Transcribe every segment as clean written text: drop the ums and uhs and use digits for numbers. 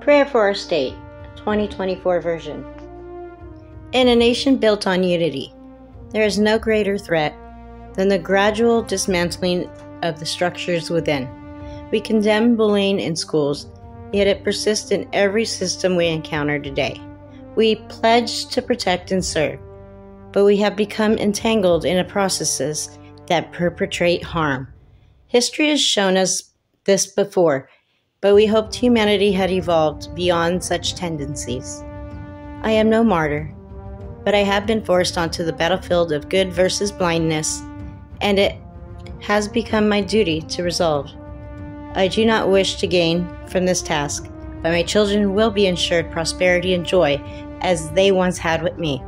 Prayer for Our State, 2024 version. In a nation built on unity, there is no greater threat than the gradual dismantling of the structures within. We condemn bullying in schools, yet it persists in every system we encounter today. We pledge to protect and serve, but we have become entangled in processes that perpetrate harm. History has shown us this before, but we hoped humanity had evolved beyond such tendencies. I am no martyr, but I have been forced onto the battlefield of good versus blindness, and it has become my duty to resolve. I do not wish to gain from this task, but my children will be ensured prosperity and joy as they once had with me.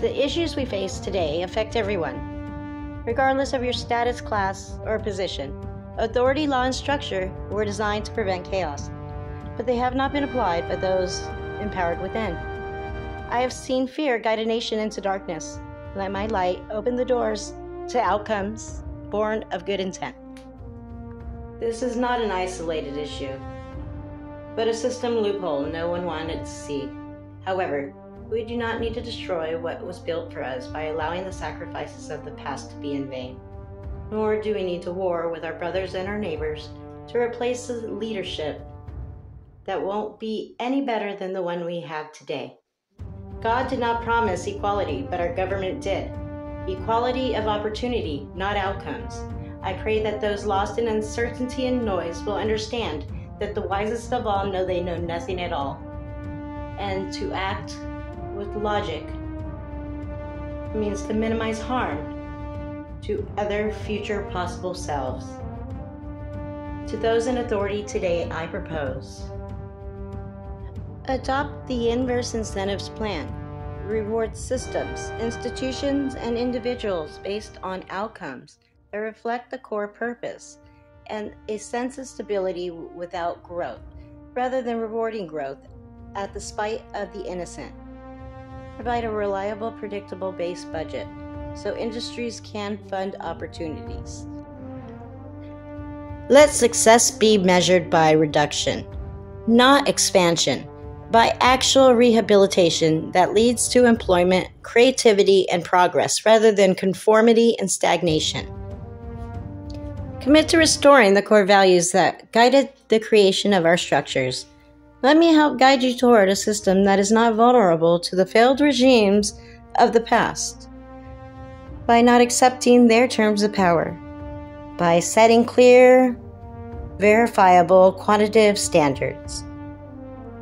The issues we face today affect everyone, regardless of your status, class, or position. Authority, law, and structure were designed to prevent chaos, but they have not been applied by those empowered within. I have seen fear guide a nation into darkness. Let my light open the doors to outcomes born of good intent. This is not an isolated issue, but a system loophole no one wanted to see. However, we do not need to destroy what was built for us by allowing the sacrifices of the past to be in vain. Nor do we need to war with our brothers and our neighbors to replace a leadership that won't be any better than the one we have today. God did not promise equality, but our government did. Equality of opportunity, not outcomes. I pray that those lost in uncertainty and noise will understand that the wisest of all know they know nothing at all, and to act with logic means to minimize harm to other future possible selves. To those in authority today, I propose: adopt the inverse incentives plan. Reward systems, institutions, and individuals based on outcomes that reflect the core purpose and a sense of stability without growth, rather than rewarding growth at the spite of the innocent. Provide a reliable, predictable base budget so industries can fund opportunities. Let success be measured by reduction, not expansion, by actual rehabilitation that leads to employment, creativity, and progress rather than conformity and stagnation. Commit to restoring the core values that guided the creation of our structures. Let me help guide you toward a system that is not vulnerable to the failed regimes of the past, by not accepting their terms of power, by setting clear, verifiable, quantitative standards.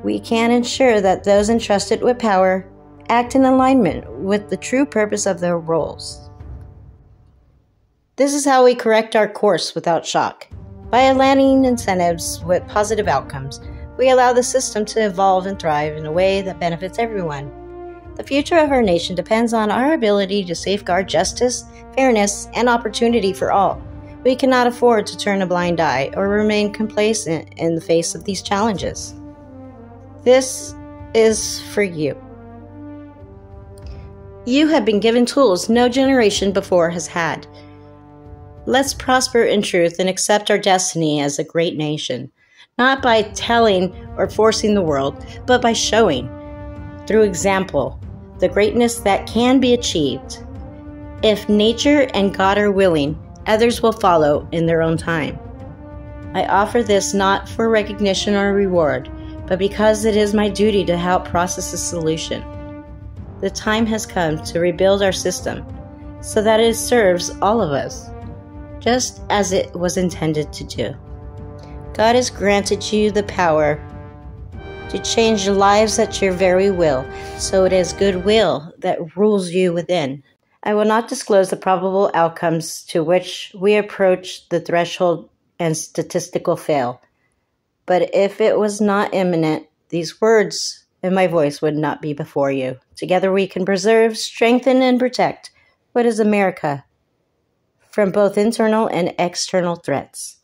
We can ensure that those entrusted with power act in alignment with the true purpose of their roles. This is how we correct our course without shock. By aligning incentives with positive outcomes, we allow the system to evolve and thrive in a way that benefits everyone. The future of our nation depends on our ability to safeguard justice, fairness, and opportunity for all. We cannot afford to turn a blind eye or remain complacent in the face of these challenges. This is for you. You have been given tools no generation before has had. Let's prosper in truth and accept our destiny as a great nation, not by telling or forcing the world, but by showing, through example, the greatness that can be achieved. If nature and God are willing, others will follow in their own time. I offer this not for recognition or reward, but because it is my duty to help process a solution. The time has come to rebuild our system so that it serves all of us, just as it was intended to do. God has granted you the power to change lives at your very will, so it is goodwill that rules you within. I will not disclose the probable outcomes to which we approach the threshold and statistical fail. But if it was not imminent, these words in my voice would not be before you. Together we can preserve, strengthen, and protect what is America from both internal and external threats.